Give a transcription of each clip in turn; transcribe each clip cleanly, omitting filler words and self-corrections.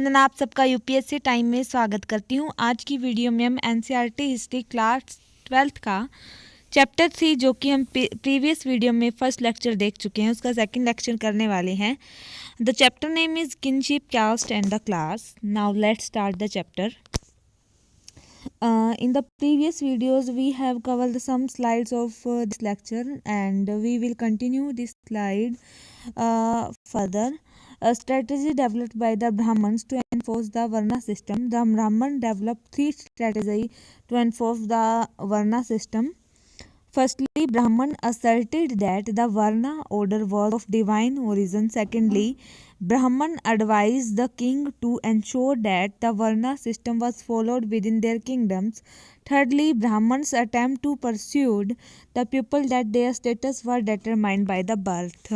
वंदना, आप सबका UPSC time में स्वागत करती हूँ। आज की वीडियो में हम एनसीईआरटी हिस्ट्री क्लास 12th का चैप्टर 3 जो कि हम प्रीवियस वीडियो में फर्स्ट लेक्चर देख चुके हैं, उसका सेकंड लेक्चर करने वाले हैं। The chapter name is kinship, caste and the class. Now let's start the chapter. In the previous videos we have covered some slides of this lecture, and we will continue this slide further. A strategy developed by the Brahmins to enforce the Varna system. The Brahman developed three strategies to enforce the Varna system. Firstly, Brahman asserted that the Varna order was of divine origin. Secondly, Brahman advised the king to ensure that the Varna system was followed within their kingdoms. Thirdly, Brahmans attempt to persuade the people that their status was determined by the birth.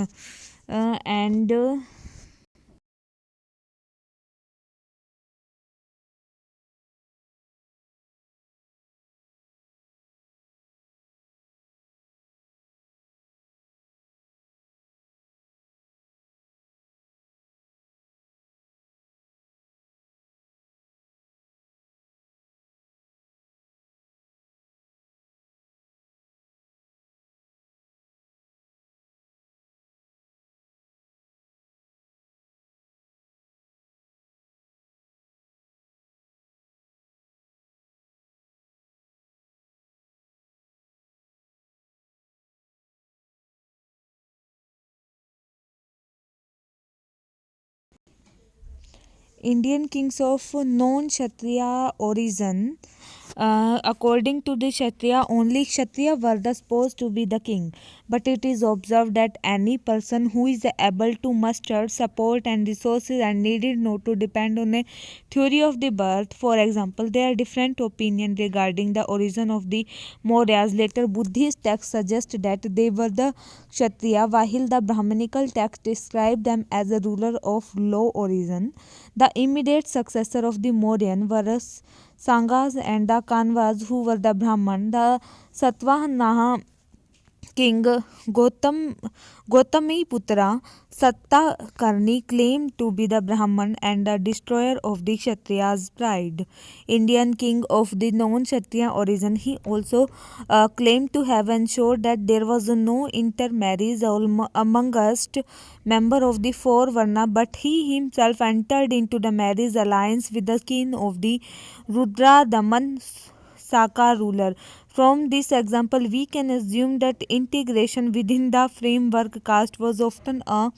Indian kings of non-Kshatriya origin. According to the Kshatriya, only Kshatriya were supposed to be the king. But it is observed that any person who is able to muster support and resources and needed not to depend on a theory of the birth. For example, there are different opinions regarding the origin of the Mauryas. Later, Buddhist texts suggest that they were the Kshatriya, while the Brahmanical text describe them as a ruler of low origin. The immediate successor of the Mauryan were Sangas and the Kanvas, who were the Brahman. The Satavahana king Gautamiputra Satakarni claimed to be the Brahman and the destroyer of the Kshatriya's pride. Indian king of the non-Kshatriya origin, he also claimed to have ensured that there was no intermarriage amongst member of the four Varna, but he himself entered into the marriage alliance with the king of the Rudra Daman Saka ruler. From this example, we can assume that integration within the framework caste was often a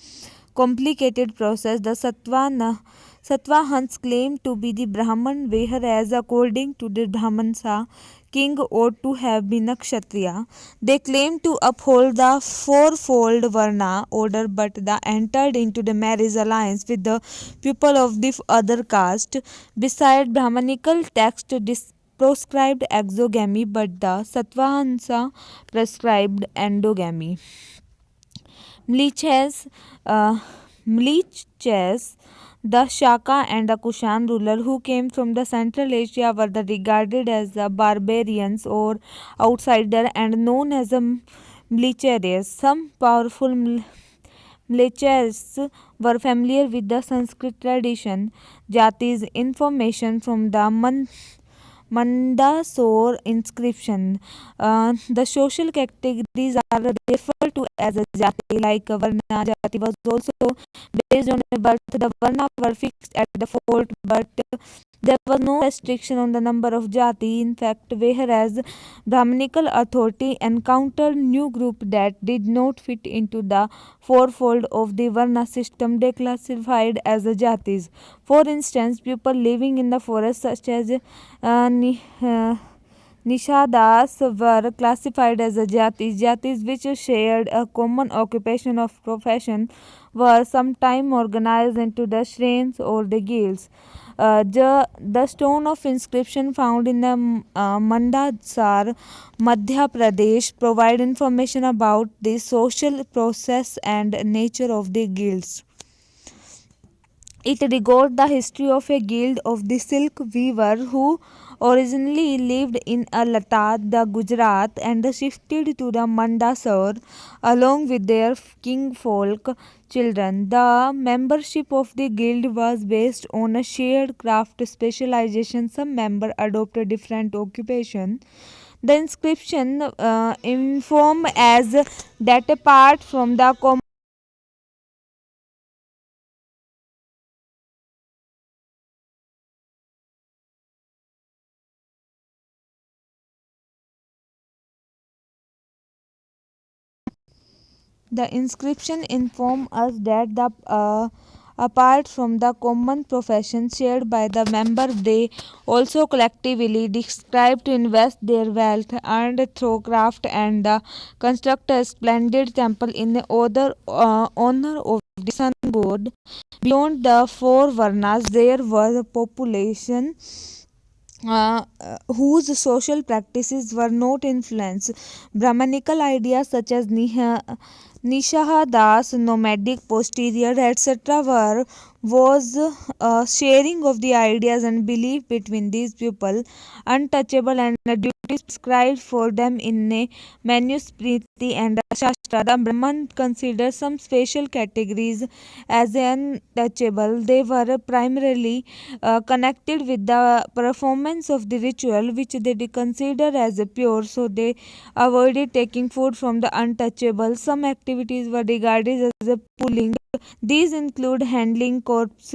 complicated process. The Satvahans claimed to be the Brahman, whereas according to the Brahmansa, king ought to have been a Kshatriya. They claimed to uphold the fourfold Varna order, but they entered into the marriage alliance with the people of the other caste. Besides, Brahmanical text proscribed exogamy, but the Satvahansa prescribed endogamy. Mliches, the Shaka and the Kushan ruler who came from the Central Asia were regarded as the barbarians or outsider and known as the Mlicheres. Some powerful Mlicheres were familiar with the Sanskrit tradition. Jati's information from the Mandasore inscription. The social categories are referred to as a jati, like Varna. Jati was also based on a birth. The Varna were fixed at the fort, but there was no restriction on the number of jati. In fact, whereas Brahmanical authority encountered new group that did not fit into the fourfold of the Varna system, they classified as a jatis. For instance, people living in the forest, such as Nishadas, were classified as a jatis. Jatis which shared a common occupation of profession were sometimes organized into the shrines or the guilds. The stone of inscription found in the Mandasar, Madhya Pradesh, provide information about the social process and nature of the guilds. It records the history of a guild of the silk weaver who originally lived in Latad, the Gujarat, and shifted to the Mandasur along with their kingfolk children. The membership of the guild was based on a shared craft specialization. Some members adopted different occupation. The inscription inform as that apart from the The inscription informs us that apart from the common profession shared by the member, they also collectively describe to invest their wealth earned through craft and construct a splendid temple in the honor of the sun god. Beyond the four Varnas, there was a population whose social practices were not influenced. Brahmanical ideas such as Nishahadas, nomadic, posterior, etc., was sharing of the ideas and belief between these people, untouchable and duties prescribed for them in a Manusmriti and a Shastra. The Brahman considered some special categories as untouchable. They were primarily connected with the performance of the ritual, which they consider as a pure, so they avoided taking food from the untouchable. Some activities were regarded as a pulling. These include handling corpse,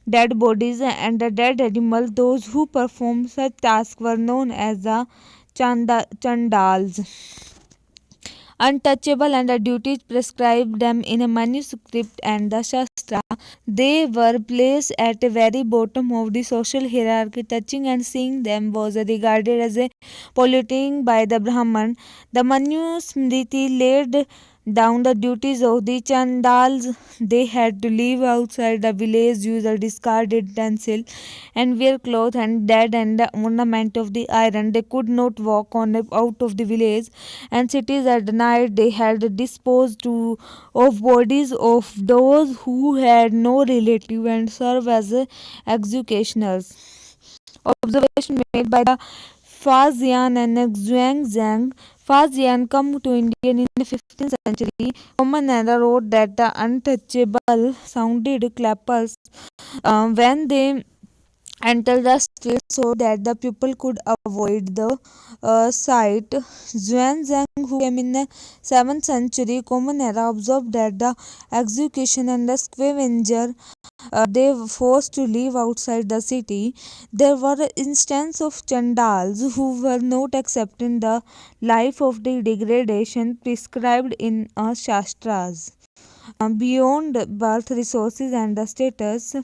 dead bodies, and the dead animal. Those who performed such tasks were known as the Chandals. Untouchable and the duties prescribed them in a manuscript and the Shastra. They were placed at the very bottom of the social hierarchy. Touching and seeing them was regarded as a polluting by the Brahman. The Manusmriti laid down the duties of the Chandals. They had to live outside the village, use a discarded utensil, and wear cloth and dead and the ornament of the iron. They could not walk on out of the village and cities at night. They had disposed to of bodies of those who had no relative and serve as executioners. Observation made by the Faxian and Zhuangzhang. Faxian come to India in the 15th century. Common era wrote that the untouchable sounded clappers when they entered the street so that the people could avoid the sight. Xuanzang, who came in the 7th century Common Era, observed that the execution and the scavenger they were forced to live outside the city. There were instances of Chandals who were not accepting the life of the degradation prescribed in Shastras. Beyond birth, resources, and the status,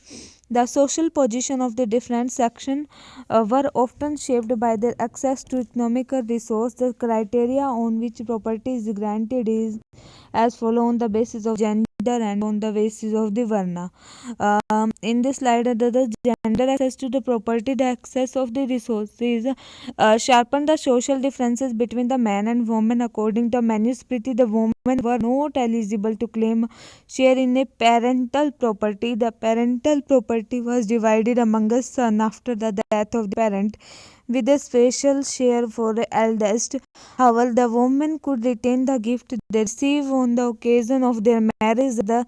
the social position of the different sections were often shaped by their access to economical resource. The criteria on which property is granted is as follow on the basis of gender and on the basis of the varna. In this slide, the gender access to the property, the access of the resources sharpen the social differences between the man and woman. According to Manusmriti, the women were not eligible to claim share in a parental property. The parental property was divided among a son after the death of the parent, with a special share for the eldest. However, the women could retain the gift they receive on the occasion of their marriage, the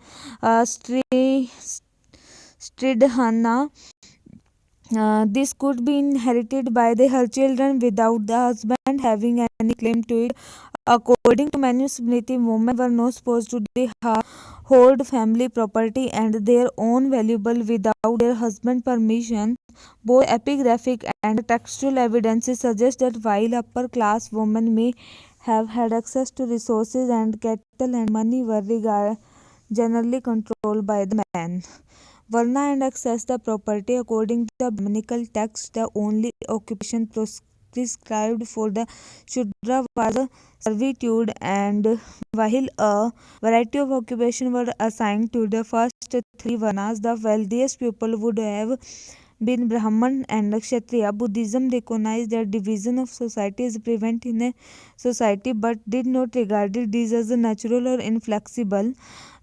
stridhana. This could be inherited by her children without the husband having any claim to it. According to Manusmriti, women were not supposed to hold family property and their own valuable without their husband's permission. Both epigraphic and textual evidences suggest that while upper class women may have had access to resources and cattle and money, were generally controlled by the man. Varna and access the property. According to the Brahmanical text, the only occupation prescribed for the Shudra was servitude, and while a variety of occupations were assigned to the first three Varnas, the wealthiest people would have being Brahman and Kshatriya, Buddhism recognized that division of society is prevalent in a society but did not regard these as natural or inflexible.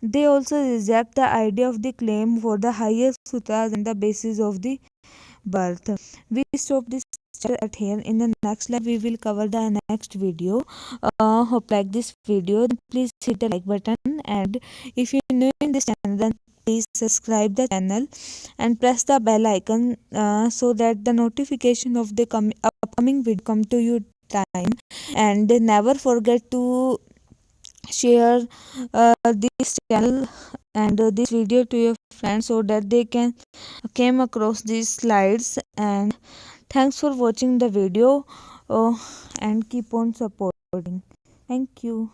They also reject the idea of the claim for the highest sutras and the basis of the birth. We stop this chapter at here. In the next live, we will cover the next video. Hope like this video. Please hit the like button, and if you new in this channel, then please subscribe the channel and press the bell icon so that the notification of the upcoming video come to you time. And never forget to share this channel and this video to your friends so that they can came across these slides. And thanks for watching the video, and keep on supporting. Thank you.